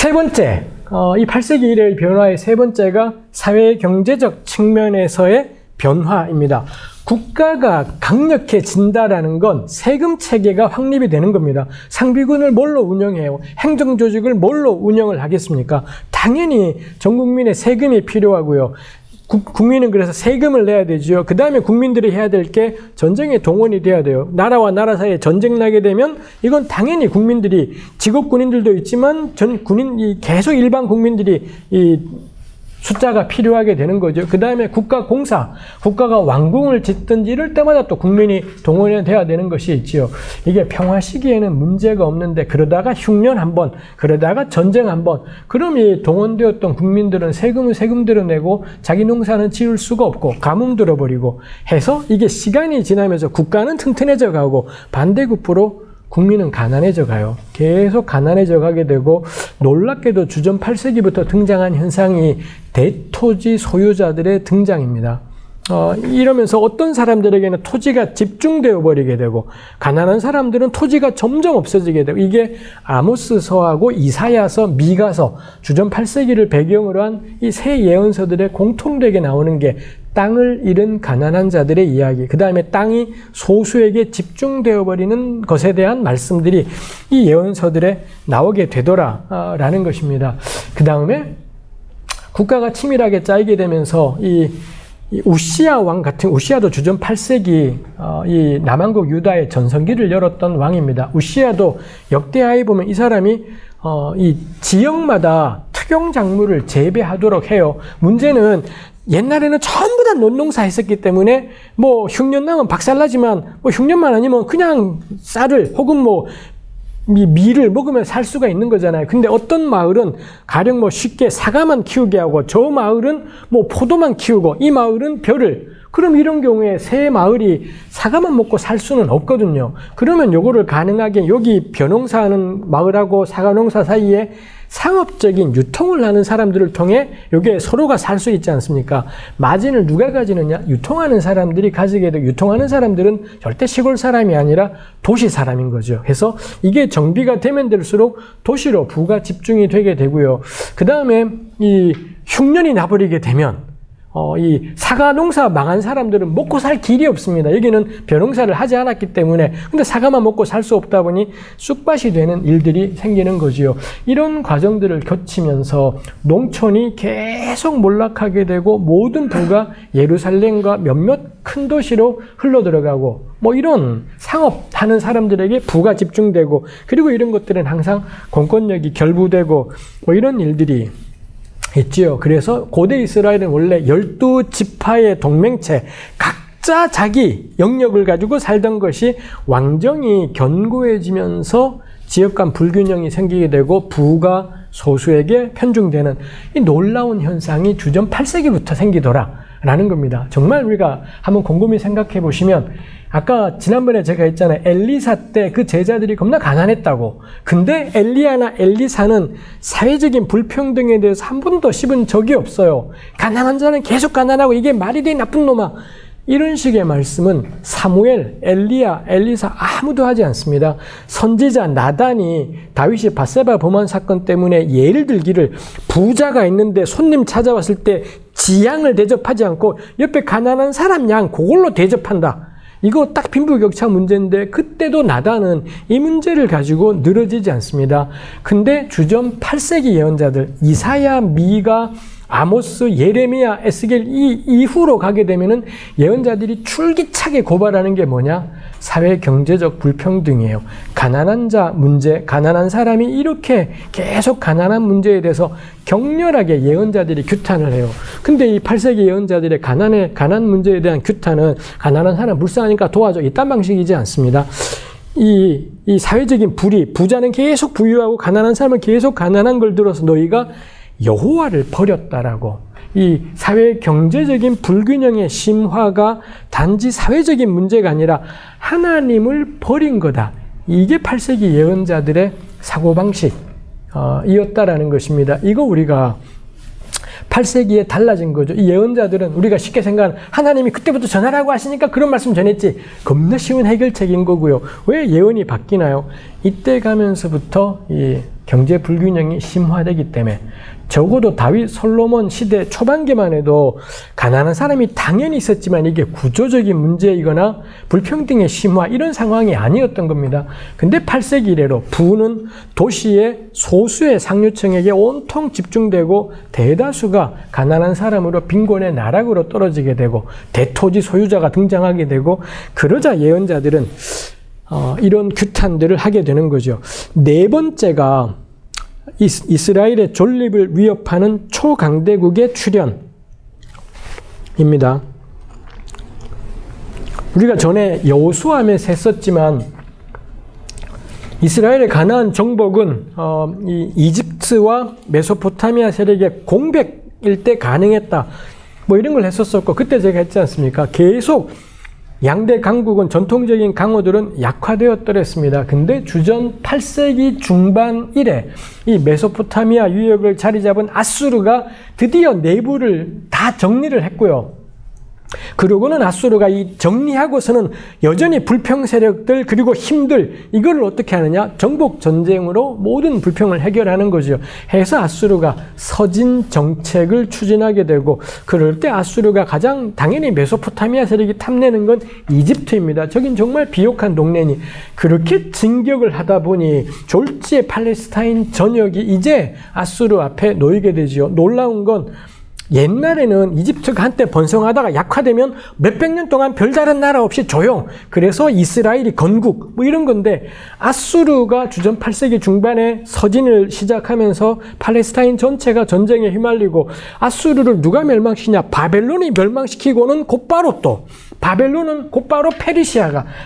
세 번째, 이 8세기 이래의 변화의 세 번째가 사회-경제적 측면에서의 변화입니다. 국가가 강력해진다라는 건 세금 체계가 확립이 되는 겁니다. 상비군을 뭘로 운영해요? 행정조직을 뭘로 운영을 하겠습니까? 당연히 전 국민의 세금이 필요하고요. 국민은 그래서 세금을 내야 되죠. 그 다음에 국민들이 해야 될 게 전쟁에 동원이 돼야 돼요. 나라와 나라 사이에 전쟁 나게 되면 이건 당연히 국민들이, 직업 군인들도 있지만 계속 일반 국민들이 이 숫자가 필요하게 되는 거죠. 그 다음에 국가공사, 국가가 왕궁을 짓든지 이럴 때마다 또 국민이 동원이 돼야 되는 것이 있지요. 이게 평화 시기에는 문제가 없는데 그러다가 흉년 한 번, 그러다가 전쟁 한 번, 그럼 이 동원되었던 국민들은 세금은 세금대로 내고 자기 농사는 지을 수가 없고 가뭄 들어버리고 해서 이게 시간이 지나면서 국가는 튼튼해져 가고 반대급부로 국민은 가난해져 가요. 계속 가난해져 가게 되고, 놀랍게도 주전 8세기부터 등장한 현상이 대토지 소유자들의 등장입니다. 이러면서 어떤 사람들에게는 토지가 집중되어 버리게 되고, 가난한 사람들은 토지가 점점 없어지게 되고, 이게 아모스서하고 이사야서, 미가서, 주전 8세기를 배경으로 한 이 세 예언서들의 공통되게 나오는 게 땅을 잃은 가난한 자들의 이야기, 그 다음에 땅이 소수에게 집중되어 버리는 것에 대한 말씀들이 이 예언서들에 나오게 되더라라는 것입니다. 그 다음에 국가가 치밀하게 짜이게 되면서 이 우시야 왕 같은, 우시야도 주전 8세기 이 남한국 유다의 전성기를 열었던 왕입니다. 우시야도 역대하에 보면 이 사람이 이 지역마다 특용작물을 재배하도록 해요. 문제는 옛날에는 전부 다 논농사 했었기 때문에 뭐 흉년 나면 박살나지만 뭐 흉년만 아니면 그냥 쌀을 혹은 뭐 밀을 먹으면 살 수가 있는 거잖아요. 근데 어떤 마을은 가령 뭐 쉽게 사과만 키우게 하고, 저 마을은 뭐 포도만 키우고, 이 마을은 벼를. 그럼 이런 경우에 세 마을이 사과만 먹고 살 수는 없거든요. 그러면 요거를 가능하게 여기 벼농사하는 마을하고 사과농사 사이에 상업적인 유통을 하는 사람들을 통해 여기에 서로가 살 수 있지 않습니까? 마진을 누가 가지느냐? 유통하는 사람들이 가지게 되고, 유통하는 사람들은 절대 시골 사람이 아니라 도시 사람인 거죠. 그래서 이게 정비가 되면 될수록 도시로 부가 집중이 되게 되고요. 그 다음에 이 흉년이 나버리게 되면 이 사과 농사 망한 사람들은 먹고 살 길이 없습니다. 여기는 벼농사를 하지 않았기 때문에. 근데 사과만 먹고 살 수 없다 보니 쑥밭이 되는 일들이 생기는 거지요. 이런 과정들을 거치면서 농촌이 계속 몰락하게 되고, 모든 부가 예루살렘과 몇몇 큰 도시로 흘러들어가고, 뭐 이런 상업하는 사람들에게 부가 집중되고, 그리고 이런 것들은 항상 공권력이 결부되고 뭐 이런 일들이 있지요. 그래서 고대 이스라엘은 원래 12지파의 동맹체, 각자 자기 영역을 가지고 살던 것이 왕정이 견고해지면서 지역 간 불균형이 생기게 되고 부가 소수에게 편중되는 이 놀라운 현상이 주전 8세기부터 생기더라라는 겁니다. 정말 우리가 한번 곰곰이 생각해 보시면, 아까 지난번에 제가 했잖아요. 엘리사 때 그 제자들이 겁나 가난했다고. 근데 엘리야나 엘리사는 사회적인 불평등에 대해서 한 번도 씹은 적이 없어요. 가난한 자는 계속 가난하고 이게 말이 돼, 나쁜 놈아. 이런 식의 말씀은 사무엘, 엘리야, 엘리사 아무도 하지 않습니다. 선지자 나단이 다윗이 밧세바 범한 사건 때문에 예를 들기를, 부자가 있는데 손님 찾아왔을 때 지양을 대접하지 않고 옆에 가난한 사람 양 그걸로 대접한다. 이거 딱 빈부격차 문제인데, 그때도 나단은 이 문제를 가지고 늘어지지 않습니다. 근데 주전 8세기 예언자들, 이사야, 미가, 아모스, 예레미야, 에스겔 이 이후로 가게 되면은 예언자들이 줄기차게 고발하는 게 뭐냐? 사회 경제적 불평등이에요. 가난한 자 문제, 가난한 사람이 이렇게 계속 가난한 문제에 대해서 격렬하게 예언자들이 규탄을 해요. 근데 이 8세기 예언자들의 가난 문제에 대한 규탄은 가난한 사람 불쌍하니까 도와줘, 이딴 방식이지 않습니다. 이 사회적인 불이, 부자는 계속 부유하고 가난한 사람은 계속 가난한 걸 들어서 너희가 여호와를 버렸다라고, 이 사회 경제적인 불균형의 심화가 단지 사회적인 문제가 아니라 하나님을 버린 거다. 이게 8세기 예언자들의 사고방식이었다라는 것입니다. 이거 우리가 8세기에 달라진 거죠. 이 예언자들은 우리가 쉽게 생각하는, 하나님이 그때부터 전하라고 하시니까 그런 말씀 전했지, 겁나 쉬운 해결책인 거고요. 왜 예언이 바뀌나요? 이때 가면서부터 이 경제 불균형이 심화되기 때문에 적어도 다윗 솔로몬 시대 초반기만 해도 가난한 사람이 당연히 있었지만 이게 구조적인 문제이거나 불평등의 심화 이런 상황이 아니었던 겁니다. 근데 8세기 이래로 부는 도시의 소수의 상류층에게 온통 집중되고 대다수가 가난한 사람으로 빈곤의 나락으로 떨어지게 되고 대토지 소유자가 등장하게 되고 그러자 예언자들은 이런 규탄들을 하게 되는 거죠. 네 번째가 이스라엘의 존립을 위협하는 초강대국의 출현입니다. 우리가 전에 여호수아에서 했었지만 이스라엘의 가나안 정복은 이집트와 메소포타미아 세력의 공백일 때 가능했다. 뭐 이런 걸 했었었고 그때 제가 했지 않습니까? 계속 양대 강국은 전통적인 강호들은 약화되었더랬습니다. 근데 주전 8세기 중반 이래 이 메소포타미아 유역을 자리 잡은 아수르가 드디어 내부를 다 정리를 했고요. 그러고는 아수르가 이 정리하고서는 여전히 불평 세력들 그리고 힘들 이걸 어떻게 하느냐? 정복 전쟁으로 모든 불평을 해결하는 거죠. 해서 아수르가 서진 정책을 추진하게 되고 그럴 때 아수르가 가장 당연히 메소포타미아 세력이 탐내는 건 이집트입니다. 저긴 정말 비옥한 동네니 그렇게 진격을 하다 보니 졸지의 팔레스타인 전역이 이제 아수르 앞에 놓이게 되지요. 놀라운 건 옛날에는 이집트가 한때 번성하다가 약화되면 몇백 년 동안 별다른 나라 없이 조용. 그래서 이스라엘이 건국 뭐 이런 건데 아수르가 주전 8세기 중반에 서진을 시작하면서 팔레스타인 전체가 전쟁에 휘말리고 아수르를 누가 멸망시키냐? 바벨론이 멸망시키고는 곧바로 또 바벨론은 곧바로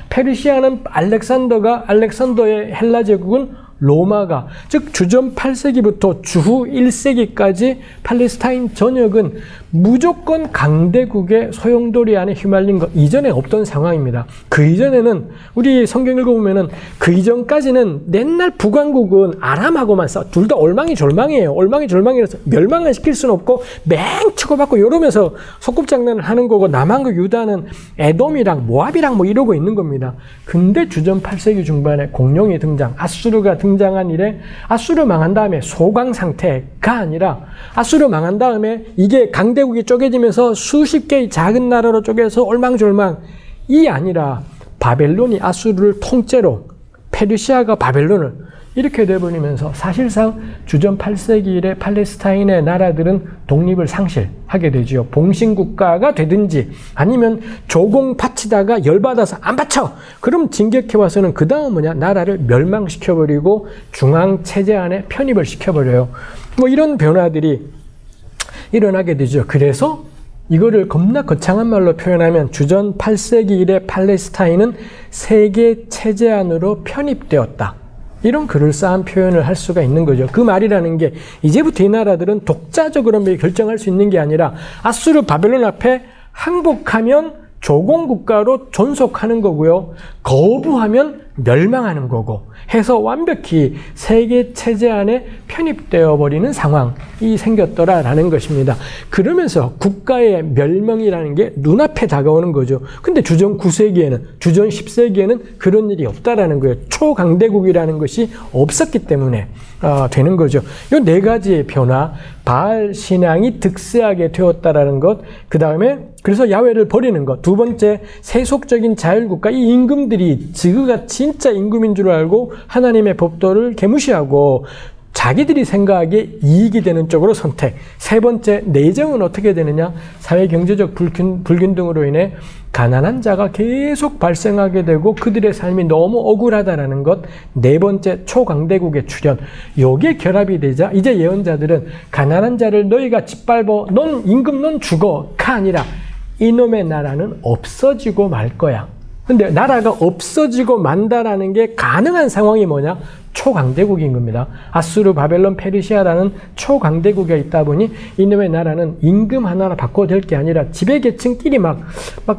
페르시아는 알렉산더의 헬라 제국은 로마가 즉 주전 8세기부터 주후 1세기까지 팔레스타인 전역은 무조건 강대국의 소용돌이 안에 휘말린 것 이전에 없던 상황입니다. 그 이전에는 우리 성경 읽어보면은 그 이전까지는 맨날 북왕국은 아람하고만 싸워 둘 다 엉망이졸망이에요. 엉망이졸망이라서 멸망을 시킬 수는 없고 맹 치고받고 이러면서 소꿉장난을 하는 거고 남한국 유다는 에돔이랑 모압이랑 뭐 이러고 있는 겁니다. 근데 주전 8세기 중반에 공룡이 등장 아수르가 등장한 이래 아수르 망한 다음에 소강 상태가 아니라 아수르 망한 다음에 이게 강대국이 쪼개지면서 수십 개의 작은 나라로 쪼개서 얼망졸망이 아니라 바벨론이 아수르를 통째로 페르시아가 바벨론을 이렇게 돼버리면서 사실상 주전 8세기 이래 팔레스타인의 나라들은 독립을 상실하게 되지요. 봉신국가가 되든지 아니면 조공 바치다가 열받아서 안 바쳐! 그럼 진격해와서는 그 다음 나라를 멸망시켜버리고 중앙체제 안에 편입을 시켜버려요. 뭐 이런 변화들이 일어나게 되죠. 그래서 이거를 겁나 거창한 말로 표현하면 주전 8세기 이래 팔레스타인은 세계 체제 안으로 편입되었다. 이런 그럴싸한 표현을 할 수가 있는 거죠. 그 말이라는 게 이제부터 이 나라들은 독자적으로 결정할 수 있는 게 아니라 아수르 바벨론 앞에 항복하면 조공국가로 존속하는 거고요. 거부하면 멸망하는 거고 해서 완벽히 세계 체제 안에 편입되어 버리는 상황이 생겼더라라는 것입니다. 그러면서 국가의 멸망이라는 게 눈앞에 다가오는 거죠. 근데 주전 9세기에는 주전 10세기에는 그런 일이 없다라는 거예요. 초강대국이라는 것이 없었기 때문에 되는 거죠. 이 네 가지의 변화, 바알 신앙이 득세하게 되었다라는 것, 그 다음에 그래서 야훼를 버리는 것, 두 번째 세속적인 자율국가, 이 임금들이 지그가 진짜 임금인 줄 알고 하나님의 법도를 개무시하고 자기들이 생각하기에 이익이 되는 쪽으로 선택. 세 번째, 내정은 어떻게 되느냐? 사회경제적 불균등으로 인해 가난한 자가 계속 발생하게 되고 그들의 삶이 너무 억울하다라는 것. 네 번째, 초강대국의 출현. 요게 결합이 되자 이제 예언자들은 가난한 자를 너희가 짓밟어 넌 임금 넌 죽어가 아니라 이놈의 나라는 없어지고 말 거야. 근데 나라가 없어지고 만다라는 게 가능한 상황이 뭐냐? 초강대국인 겁니다. 아수르, 바벨론, 페르시아라는 초강대국이 있다 보니 이놈의 나라는 임금 하나로 바꿔될 게 아니라 지배계층끼리 막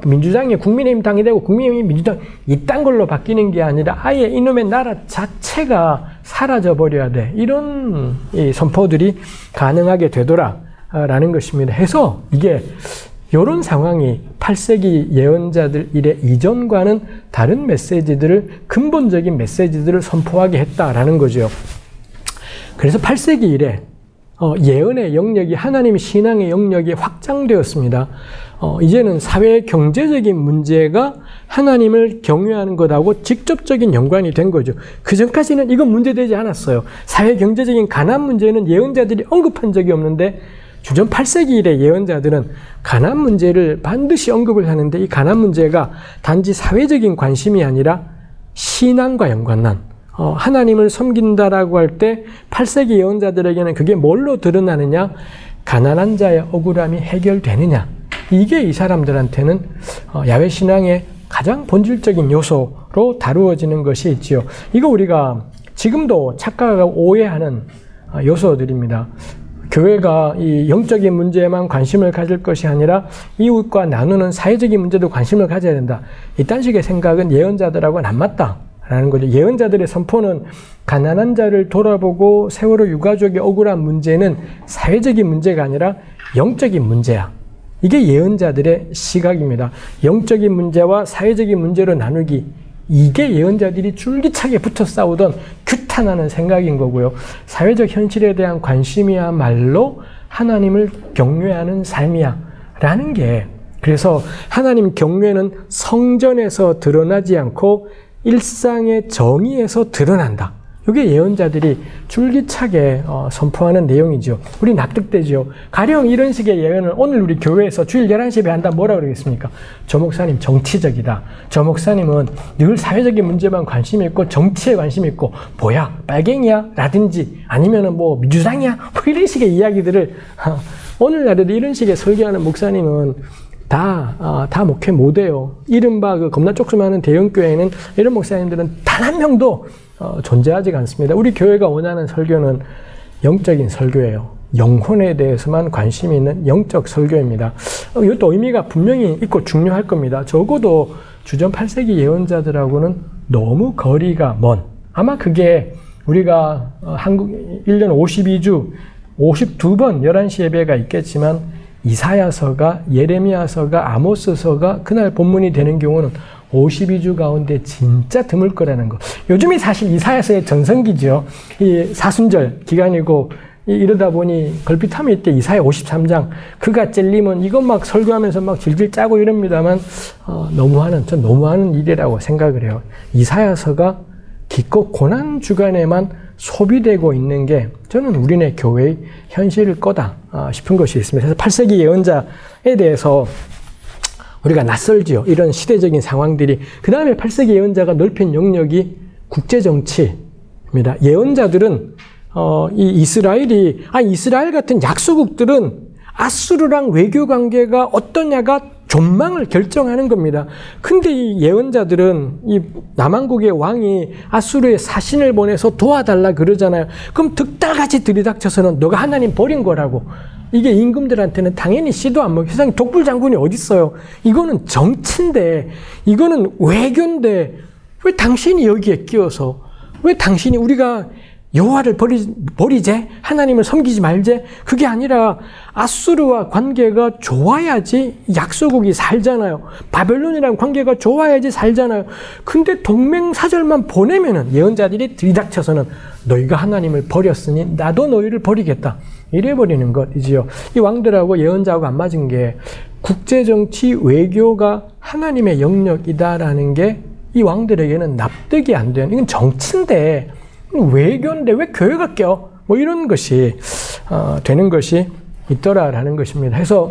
민주당이 국민의힘 당이 되고 국민의힘이 민주당 이딴 걸로 바뀌는 게 아니라 아예 이놈의 나라 자체가 사라져 버려야 돼. 이런 이 선포들이 가능하게 되더라라는 것입니다. 해서 이게 이런 상황이 8세기 예언자들 이래 이전과는 다른 메시지들을 근본적인 메시지들을 선포하게 했다라는 거죠. 그래서 8세기 이래 예언의 영역이 하나님 신앙의 영역이 확장되었습니다. 이제는 사회 경제적인 문제가 하나님을 경외하는 것하고 직접적인 연관이 된 거죠. 그 전까지는 이건 문제되지 않았어요. 사회 경제적인 가난 문제는 예언자들이 언급한 적이 없는데 주전 8세기 이래 예언자들은 가난 문제를 반드시 언급을 하는데 이 가난 문제가 단지 사회적인 관심이 아니라 신앙과 연관난 하나님을 섬긴다라고 할 때 8세기 예언자들에게는 그게 뭘로 드러나느냐? 가난한 자의 억울함이 해결되느냐? 이게 이 사람들한테는 야훼 신앙의 가장 본질적인 요소로 다루어지는 것이 있지요. 이거 우리가 지금도 착각하고 오해하는 요소들입니다. 교회가 이 영적인 문제에만 관심을 가질 것이 아니라 이웃과 나누는 사회적인 문제도 관심을 가져야 된다. 이딴 식의 생각은 예언자들하고는 안 맞다. 라는 거죠. 예언자들의 선포는 가난한 자를 돌아보고 세월호 유가족의 억울한 문제는 사회적인 문제가 아니라 영적인 문제야. 이게 예언자들의 시각입니다. 영적인 문제와 사회적인 문제로 나누기. 이게 예언자들이 줄기차게 붙어 싸우던 규탄하는 생각인 거고요. 사회적 현실에 대한 관심이야말로 하나님을 경외하는 삶이야. 라는 게 그래서 하나님 경외는 성전에서 드러나지 않고 일상의 정의에서 드러난다. 이게 예언자들이 줄기차게 선포하는 내용이죠. 우리 납득되죠. 가령 이런 식의 예언을 오늘 우리 교회에서 주일 11시에 한다 뭐라 그러겠습니까? 저 목사님 정치적이다. 저 목사님은 늘 사회적인 문제만 관심이 있고 정치에 관심이 있고 뭐야 빨갱이야? 라든지 아니면은 뭐 민주당이야? 뭐 이런 식의 이야기들을 오늘날에도 이런 식의 설교하는 목사님은 다 목회 못해요. 이른바 그 겁나 쪽수많은 대형교회에는 이런 목사님들은 단 한 명도 존재하지 않습니다. 우리 교회가 원하는 설교는 영적인 설교예요. 영혼에 대해서만 관심이 있는 영적 설교입니다. 이것도 의미가 분명히 있고 중요할 겁니다. 적어도 주전 8세기 예언자들하고는 너무 거리가 먼. 아마 그게 우리가 한국 1년 52주 52번 11시 예배가 있겠지만 이사야서가 예레미야서가 아모스서가 그날 본문이 되는 경우는 52주 가운데 진짜 드물 거라는 거. 요즘이 사실 이사야서의 전성기죠. 이 사순절 기간이고 이러다 보니 걸핏하면 이때 이사야 53장 그가 찔리면 이것 막 설교하면서 막 질질 짜고 이럽니다만 전 너무하는 일이라고 생각을 해요. 이사야서가 기껏 고난 주간에만 소비되고 있는 게 저는 우리네 교회의 현실일 거다 싶은 것이 있습니다. 그래서 8세기 예언자에 대해서 우리가 낯설지요. 이런 시대적인 상황들이. 그 다음에 8세기 예언자가 넓힌 영역이 국제정치입니다. 예언자들은 이스라엘 같은 약소국들은 아수르랑 외교 관계가 어떠냐가 전망을 결정하는 겁니다. 근데 이 예언자들은 이 남한국의 왕이 아수르에 사신을 보내서 도와달라 그러잖아요. 그럼 득달같이 들이닥쳐서는 너가 하나님 버린 거라고. 이게 임금들한테는 당연히 씨도 안 먹고 세상에 독불장군이 어디 있어요. 이거는 정치인데 이거는 외교인데 왜 당신이 여기에 끼어서 왜 당신이 우리가 여호와를 버리제? 하나님을 섬기지 말제? 그게 아니라 아수르와 관계가 좋아야지 약소국이 살잖아요. 바벨론이랑 관계가 좋아야지 살잖아요. 근데 동맹사절만 보내면은 예언자들이 들이닥쳐서는 너희가 하나님을 버렸으니 나도 너희를 버리겠다. 이래버리는 것이지요. 이 왕들하고 예언자하고 안 맞은 게 국제정치 외교가 하나님의 영역이다라는 게 이 왕들에게는 납득이 안 돼요. 이건 정치인데 외교인데 왜 교회가 껴? 뭐 이런 것이 되는 것이 있더라라는 것입니다. 해서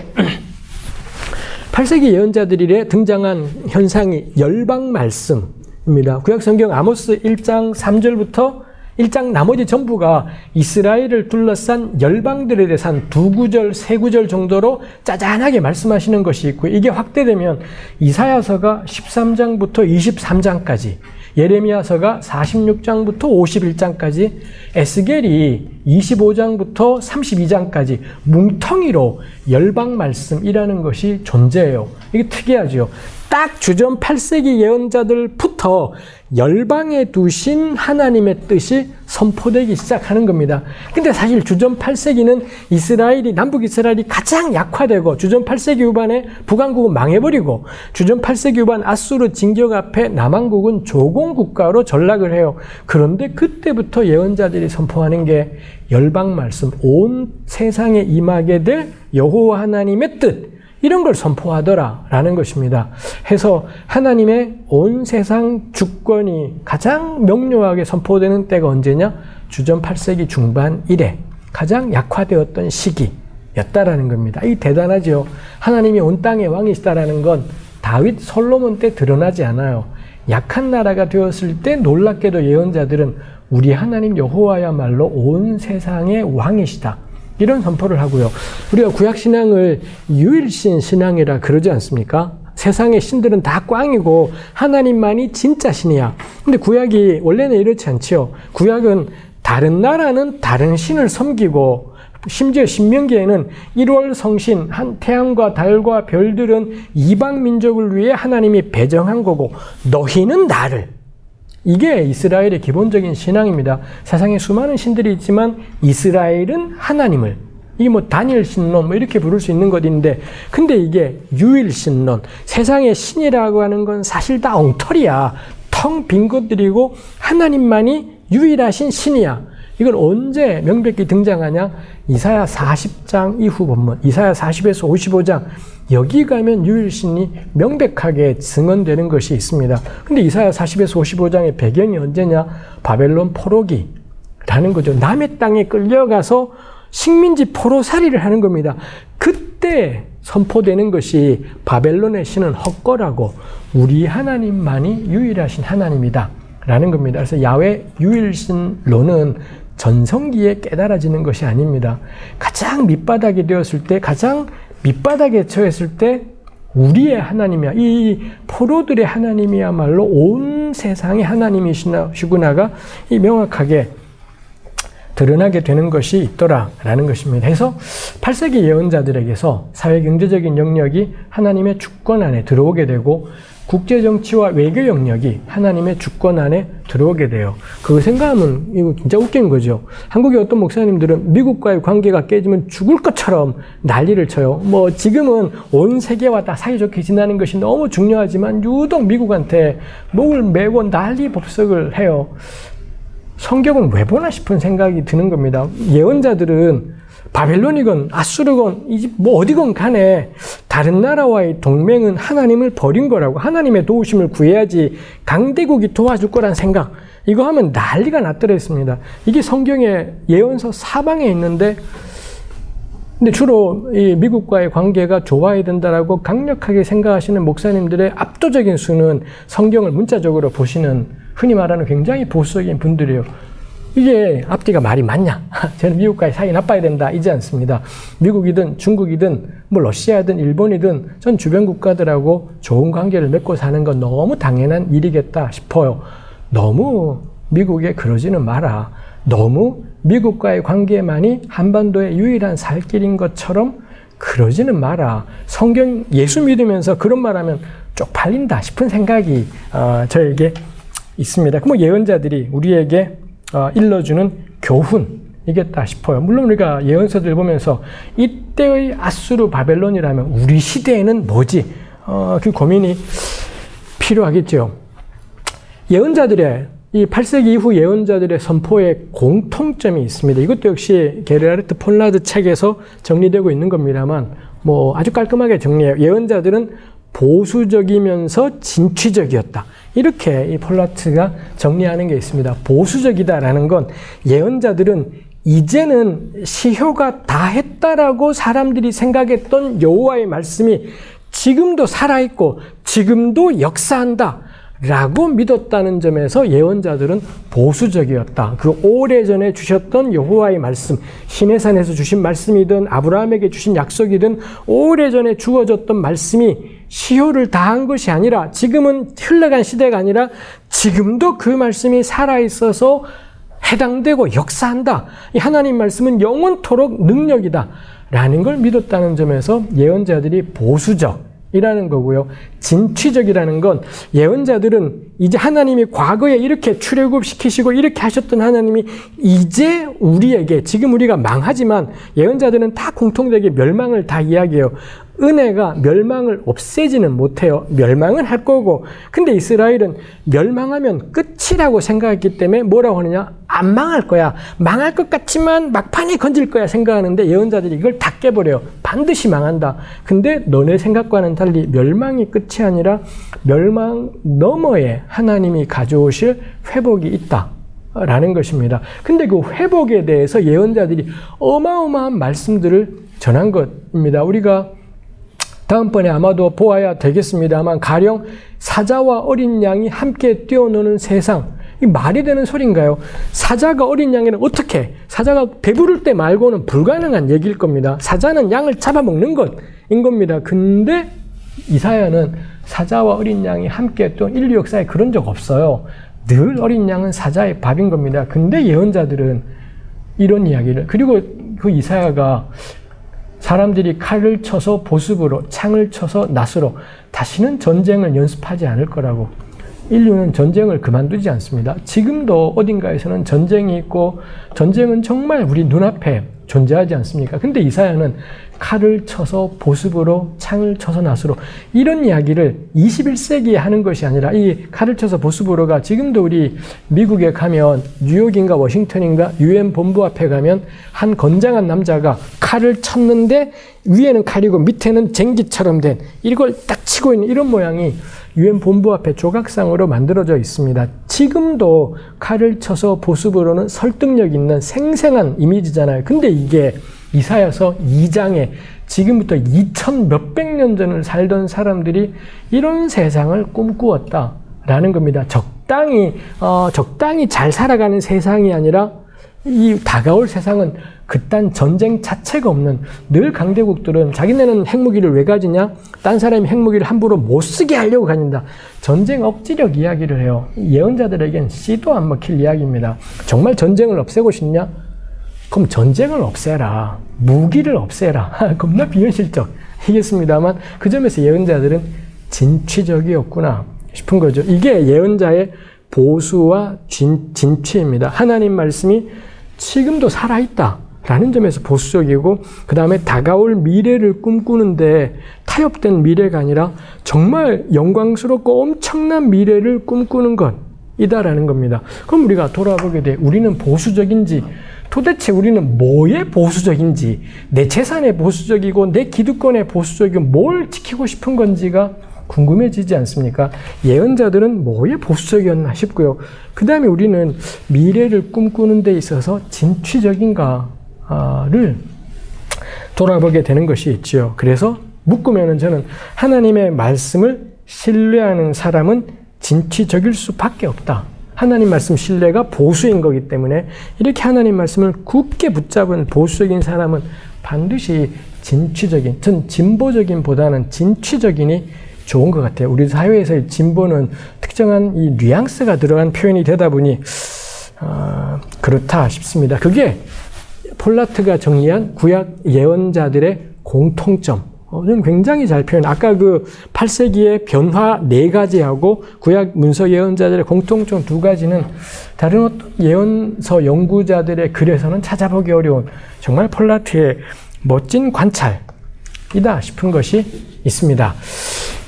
8세기 예언자들이 등장한 현상이 열방 말씀입니다. 구약성경 아모스 1장 3절부터 1장 나머지 전부가 이스라엘을 둘러싼 열방들에 대해서 한 2구절, 3구절 정도로 짜잔하게 말씀하시는 것이 있고 이게 확대되면 이사야서가 13장부터 23장까지 예레미야서가 46장부터 51장까지 에스겔이 25장부터 32장까지 뭉텅이로 열방 말씀이라는 것이 존재해요. 이게 특이하죠. 딱 주전 8세기 예언자들부터 열방에 두신 하나님의 뜻이 선포되기 시작하는 겁니다. 근데 사실 주전 8세기는 남북 이스라엘이 가장 약화되고, 주전 8세기 후반에 북왕국은 망해버리고, 주전 8세기 후반 아수르 진격 앞에 남왕국은 조공국가로 전락을 해요. 그런데 그때부터 예언자들이 선포하는 게 열방 말씀, 온 세상에 임하게 될 여호와 하나님의 뜻, 이런 걸 선포하더라라는 것입니다. 해서 하나님의 온 세상 주권이 가장 명료하게 선포되는 때가 언제냐? 주전 8세기 중반 이래 가장 약화되었던 시기였다라는 겁니다. 이 대단하죠. 하나님이 온 땅의 왕이시다라는 건 다윗, 솔로몬 때 드러나지 않아요. 약한 나라가 되었을 때 놀랍게도 예언자들은 우리 하나님 여호와야말로 온 세상의 왕이시다, 이런 선포를 하고요. 우리가 구약신앙을 유일신 신앙이라 그러지 않습니까? 세상의 신들은 다 꽝이고 하나님만이 진짜 신이야. 근데 구약이 원래는 이렇지 않지요. 구약은 다른 나라는 다른 신을 섬기고, 심지어 신명기에는 1월 성신, 태양과 달과 별들은 이방 민족을 위해 하나님이 배정한 거고, 너희는 나를. 이게 이스라엘의 기본적인 신앙입니다. 세상에 수많은 신들이 있지만 이스라엘은 하나님을, 이게 뭐 단일 신론 뭐 이렇게 부를 수 있는 것인데, 근데 이게 유일 신론, 세상의 신이라고 하는 건 사실 다 엉터리야. 텅 빈 것들이고 하나님만이 유일하신 신이야. 이걸 언제 명백히 등장하냐? 이사야 40장 이후 본문, 이사야 40에서 55장, 여기 가면 유일신이 명백하게 증언되는 것이 있습니다. 근데 이사야 40에서 55장의 배경이 언제냐? 바벨론 포로기라는 거죠. 남의 땅에 끌려가서 식민지 포로살이를 하는 겁니다. 그때 선포되는 것이 바벨론의 신은 헛거라고 우리 하나님만이 유일하신 하나님이다 라는 겁니다. 그래서 야훼 유일신론은 전성기에 깨달아지는 것이 아닙니다. 가장 밑바닥이 되었을 때, 가장 밑바닥에 처했을 때 우리의 하나님이야, 이 포로들의 하나님이야말로 온 세상의 하나님이시구나가 이 명확하게 드러나게 되는 것이 있더라라는 것입니다. 그래서 8세기 예언자들에게서 사회경제적인 영역이 하나님의 주권 안에 들어오게 되고, 국제정치와 외교 영역이 하나님의 주권 안에 들어오게 돼요. 그거 생각하면 이거 진짜 웃긴 거죠. 한국의 어떤 목사님들은 미국과의 관계가 깨지면 죽을 것처럼 난리를 쳐요. 뭐 지금은 온 세계와 다 사이좋게 지내는 것이 너무 중요하지만 유독 미국한테 목을 메고 난리 법석을 해요. 성경은 왜 보나 싶은 생각이 드는 겁니다. 예언자들은 바벨론이건 아수르건 뭐 어디건 간에 다른 나라와의 동맹은 하나님을 버린 거라고, 하나님의 도우심을 구해야지 강대국이 도와줄 거란 생각, 이거 하면 난리가 났더랬습니다. 이게 성경의 예언서 사방에 있는데, 근데 주로 이 미국과의 관계가 좋아야 된다라고 강력하게 생각하시는 목사님들의 압도적인 수는 성경을 문자적으로 보시는, 흔히 말하는 굉장히 보수적인 분들이에요. 이게 앞뒤가 말이 맞냐? 저는 미국과의 사이 나빠야 된다, 이지 않습니다. 미국이든 중국이든 뭐 러시아든 일본이든 전 주변 국가들하고 좋은 관계를 맺고 사는 건 너무 당연한 일이겠다 싶어요. 너무 미국에 그러지는 마라. 너무 미국과의 관계만이 한반도의 유일한 살 길인 것처럼 그러지는 마라. 성경 예수 믿으면서 그런 말하면 쪽팔린다 싶은 생각이 저에게 있습니다. 그 뭐 예언자들이 우리에게 일러주는 교훈이겠다 싶어요. 물론 우리가 예언서들 보면서 이때의 아수르 바벨론이라면 우리 시대에는 뭐지? 그 고민이 필요하겠죠. 예언자들의 이 8세기 이후 예언자들의 선포에 공통점이 있습니다. 이것도 역시 게르하르트 폴라드 책에서 정리되고 있는 겁니다만 뭐 아주 깔끔하게 정리해요. 예언자들은 보수적이면서 진취적이었다. 이렇게 이 폴라트가 정리하는 게 있습니다. 보수적이다라는 건 예언자들은 이제는 시효가 다 했다라고 사람들이 생각했던 여호와의 말씀이 지금도 살아있고 지금도 역사한다 라고 믿었다는 점에서 예언자들은 보수적이었다. 그 오래전에 주셨던 여호와의 말씀, 시내산에서 주신 말씀이든 아브라함에게 주신 약속이든 오래전에 주어졌던 말씀이 시효를 다한 것이 아니라, 지금은 흘러간 시대가 아니라 지금도 그 말씀이 살아있어서 해당되고 역사한다. 이 하나님 말씀은 영원토록 능력이다 라는 걸 믿었다는 점에서 예언자들이 보수적, 이라는 거고요. 진취적이라는 건 예언자들은 이제 하나님이 과거에 이렇게 출애굽시키시고 이렇게 하셨던 하나님이 이제 우리에게, 지금 우리가 망하지만 예언자들은 다 공통되게 멸망을 다 이야기해요. 은혜가 멸망을 없애지는 못해요. 멸망은 할 거고. 근데 이스라엘은 멸망하면 끝이라고 생각했기 때문에 뭐라고 하느냐? 안 망할 거야. 망할 것 같지만 막판에 건질 거야 생각하는데 예언자들이 이걸 다 깨버려요. 반드시 망한다. 근데 너네 생각과는 달리 멸망이 끝이 아니라 멸망 너머에 하나님이 가져오실 회복이 있다. 라는 것입니다. 근데 그 회복에 대해서 예언자들이 어마어마한 말씀들을 전한 것입니다. 우리가 다음번에 아마도 보아야 되겠습니다만 가령 사자와 어린 양이 함께 뛰어노는 세상, 이 말이 되는 소리인가요? 사자가 어린 양에는 어떻게? 사자가 배부를 때 말고는 불가능한 얘기일 겁니다. 사자는 양을 잡아먹는 것인 겁니다. 근데 이사야는 사자와 어린 양이 함께 또 인류 역사에 그런 적 없어요. 늘 어린 양은 사자의 밥인 겁니다. 근데 예언자들은 이런 이야기를, 그리고 그 이사야가 사람들이 칼을 쳐서 보습으로, 창을 쳐서 낫으로 다시는 전쟁을 연습하지 않을 거라고. 인류는 전쟁을 그만두지 않습니다. 지금도 어딘가에서는 전쟁이 있고 전쟁은 정말 우리 눈앞에 존재하지 않습니까? 근데 이사야는 칼을 쳐서 보습으로, 창을 쳐서 낫으로, 이런 이야기를 21세기에 하는 것이 아니라 이 칼을 쳐서 보습으로가 지금도 우리 미국에 가면 뉴욕인가 워싱턴인가 UN 본부 앞에 가면 한 건장한 남자가 칼을 쳤는데 위에는 칼이고 밑에는 쟁기처럼 된 이걸 딱 치고 있는 이런 모양이 UN 본부 앞에 조각상으로 만들어져 있습니다. 지금도 칼을 쳐서 보습으로는 설득력 있는 생생한 이미지잖아요. 근데 이게 이사야서 2장에 지금부터 2000 몇백 년 전을 살던 사람들이 이런 세상을 꿈꾸었다라는 겁니다. 적당히 잘 살아가는 세상이 아니라 이 다가올 세상은 그딴 전쟁 자체가 없는, 늘 강대국들은 자기네는 핵무기를 왜 가지냐? 딴 사람이 핵무기를 함부로 못 쓰게 하려고 가진다. 전쟁 억지력 이야기를 해요. 예언자들에겐 씨도 안 먹힐 이야기입니다. 정말 전쟁을 없애고 싶냐? 그럼 전쟁을 없애라. 무기를 없애라. 겁나 비현실적이겠습니다만 그 점에서 예언자들은 진취적이었구나 싶은 거죠. 이게 예언자의 보수와 진취입니다. 하나님 말씀이 지금도 살아있다 라는 점에서 보수적이고, 그 다음에 다가올 미래를 꿈꾸는데 타협된 미래가 아니라 정말 영광스럽고 엄청난 미래를 꿈꾸는 것이다라는 겁니다. 그럼 우리가 돌아보게 돼 우리는 보수적인지, 도대체 우리는 뭐에 보수적인지, 내 재산에 보수적이고 내 기득권에 보수적이고 뭘 지키고 싶은 건지가 궁금해지지 않습니까? 예언자들은 뭐에 보수적이었나 싶고요. 그 다음에 우리는 미래를 꿈꾸는 데 있어서 진취적인가를 돌아보게 되는 것이 있지요. 그래서 묶으면은 저는 하나님의 말씀을 신뢰하는 사람은 진취적일 수밖에 없다. 하나님 말씀 신뢰가 보수인 거기 때문에 이렇게 하나님 말씀을 굳게 붙잡은 보수적인 사람은 반드시 진취적인, 전 진보적인보다는 진취적인이 좋은 것 같아요. 우리 사회에서의 진보는 특정한 이 뉘앙스가 들어간 표현이 되다 보니 그렇다 싶습니다. 그게 폴라트가 정리한 구약 예언자들의 공통점. 저는 굉장히 잘 표현. 아까 그 8세기의 변화 4가지하고 구약 문서 예언자들의 공통점 2가지는 다른 어떤 예언서 연구자들의 글에서는 찾아보기 어려운 정말 폴라트의 멋진 관찰이다 싶은 것이 있습니다.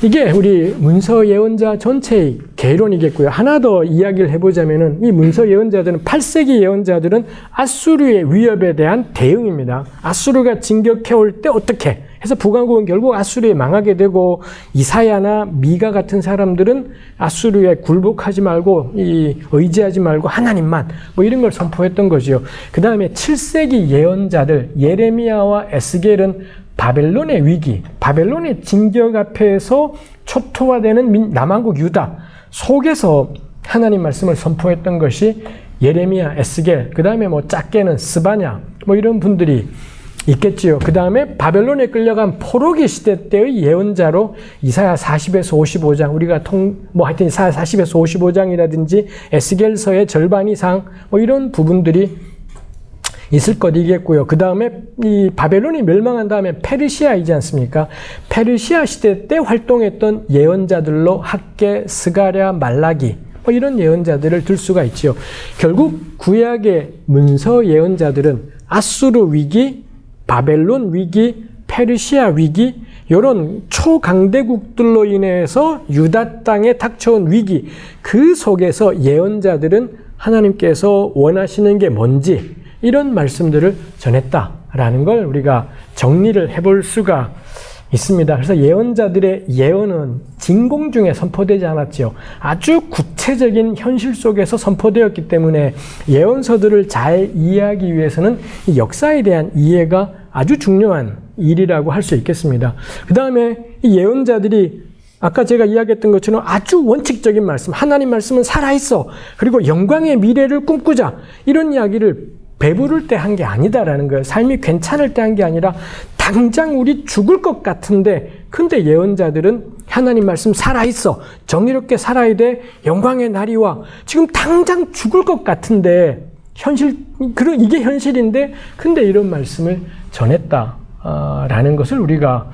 이게 우리 문서 예언자 전체의 개론이겠고요. 하나 더 이야기를 해보자면은 이 문서 예언자들은 8세기 예언자들은 아수르의 위협에 대한 대응입니다. 아수르가 진격해올 때 어떻게 해서 북왕국은 결국 아수르에 망하게 되고, 이사야나 미가 같은 사람들은 아수르에 굴복하지 말고 의지하지 말고 하나님만 뭐 이런 걸 선포했던 거죠. 그 다음에 7세기 예언자들 예레미야와 에스겔은 바벨론의 위기, 바벨론의 진격 앞에서 초토화되는 남왕국 유다 속에서 하나님 말씀을 선포했던 것이 예레미야, 에스겔, 그 다음에 뭐 작게는 스바냐 뭐 이런 분들이 있겠지요. 그 다음에 바벨론에 끌려간 포로기 시대 때의 예언자로 이사야 40에서 55장, 우리가 하여튼 이사야 40에서 55장이라든지 에스겔서의 절반 이상 뭐 이런 부분들이 있을 것이겠고요. 그 다음에 이 바벨론이 멸망한 다음에 페르시아이지 않습니까? 페르시아 시대 때 활동했던 예언자들로 학개, 스가랴, 말라기 뭐 이런 예언자들을 들 수가 있지요. 결국 구약의 문서 예언자들은 아수르 위기, 바벨론 위기, 페르시아 위기 이런 초강대국들로 인해서 유다 땅에 닥쳐온 위기 그 속에서 예언자들은 하나님께서 원하시는 게 뭔지 이런 말씀들을 전했다라는 걸 우리가 정리를 해볼 수가 있습니다. 그래서 예언자들의 예언은 진공 중에 선포되지 않았죠. 아주 구체적인 현실 속에서 선포되었기 때문에 예언서들을 잘 이해하기 위해서는 이 역사에 대한 이해가 아주 중요한 일이라고 할 수 있겠습니다. 그 다음에 이 예언자들이 아까 제가 이야기했던 것처럼 아주 원칙적인 말씀, 하나님 말씀은 살아있어. 그리고 영광의 미래를 꿈꾸자. 이런 이야기를 배부를 때 한 게 아니다라는 거예요. 삶이 괜찮을 때 한 게 아니라 당장 우리 죽을 것 같은데 근데 예언자들은 하나님 말씀 살아있어. 정의롭게 살아야 돼. 영광의 날이 와. 지금 당장 죽을 것 같은데 이게 현실인데 근데 이런 말씀을 전했다라는 것을 우리가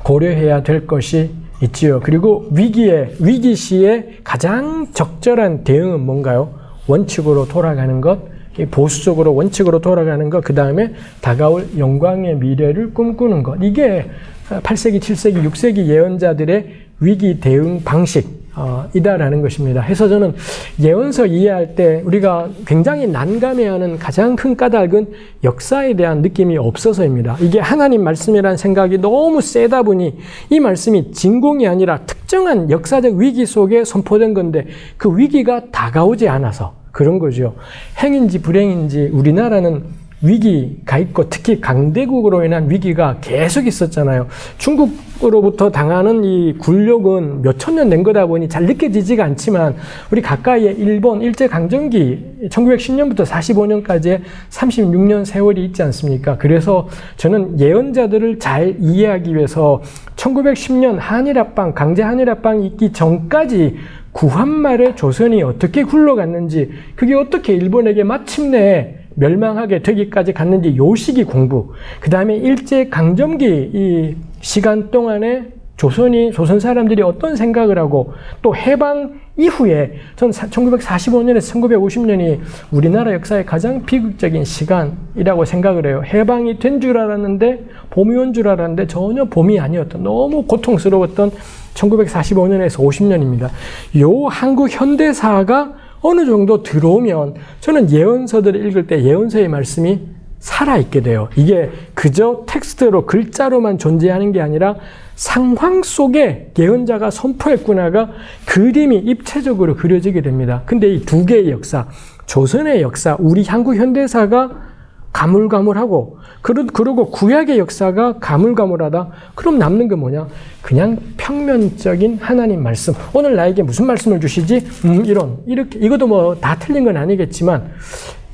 고려해야 될 것이 있지요. 그리고 위기 시에 가장 적절한 대응은 뭔가요? 원칙으로 돌아가는 것, 보수적으로 원칙으로 돌아가는 것, 그 다음에 다가올 영광의 미래를 꿈꾸는 것. 이게 8세기, 7세기, 6세기 예언자들의 위기 대응 방식이다라는 것입니다. 해서 저는 예언서 이해할 때 우리가 굉장히 난감해하는 가장 큰 까닭은 역사에 대한 느낌이 없어서입니다. 이게 하나님 말씀이라는 생각이 너무 세다 보니 이 말씀이 진공이 아니라 특정한 역사적 위기 속에 선포된 건데 그 위기가 다가오지 않아서 그런 거죠. 행인지 불행인지 우리나라는 위기가 있고 특히 강대국으로 인한 위기가 계속 있었잖아요. 중국으로부터 당하는 이 굴욕은 몇천 년 된 거다 보니 잘 느껴지지가 않지만 우리 가까이에 일본 일제강점기 1910년부터 45년까지의 36년 세월이 있지 않습니까? 그래서 저는 예언자들을 잘 이해하기 위해서 1910년 한일합방, 강제 한일합방이 있기 전까지 구한말에 조선이 어떻게 굴러갔는지 그게 어떻게 일본에게 마침내 멸망하게 되기까지 갔는지 요 시기 공부, 그 다음에 일제강점기 이 시간 동안에 조선 사람들이 어떤 생각을 하고 또 해방 이후에 전 1945년에서 1950년이 우리나라 역사의 가장 비극적인 시간이라고 생각을 해요. 해방이 된 줄 알았는데 봄이 온 줄 알았는데 전혀 봄이 아니었던 너무 고통스러웠던 1945년에서 50년입니다. 요 한국 현대사가 어느 정도 들어오면 저는 예언서들을 읽을 때 예언서의 말씀이 살아있게 돼요. 이게 그저 텍스트로 글자로만 존재하는 게 아니라 상황 속에 예언자가 선포했구나가 그림이 입체적으로 그려지게 됩니다. 근데 이 두 개의 역사, 조선의 역사, 우리 한국 현대사가 가물가물하고 그리고 구약의 역사가 가물가물하다. 그럼 남는 게 뭐냐? 그냥 평면적인 하나님 말씀. 오늘 나에게 무슨 말씀을 주시지? 이렇게 이것도 뭐 다 틀린 건 아니겠지만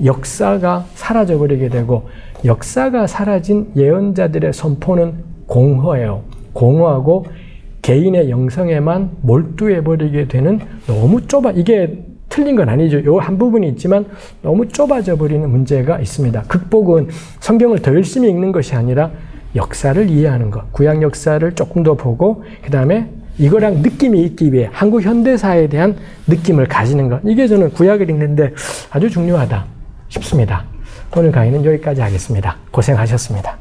역사가 사라져버리게 되고 역사가 사라진 예언자들의 선포는 공허해요. 공허하고 개인의 영성에만 몰두해버리게 되는 너무 좁아. 이게 틀린 건 아니죠. 요 한 부분이 있지만 너무 좁아져 버리는 문제가 있습니다. 극복은 성경을 더 열심히 읽는 것이 아니라 역사를 이해하는 것. 구약 역사를 조금 더 보고 그 다음에 이거랑 느낌이 있기 위해 한국 현대사에 대한 느낌을 가지는 것. 이게 저는 구약을 읽는데 아주 중요하다 싶습니다. 오늘 강의는 여기까지 하겠습니다. 고생하셨습니다.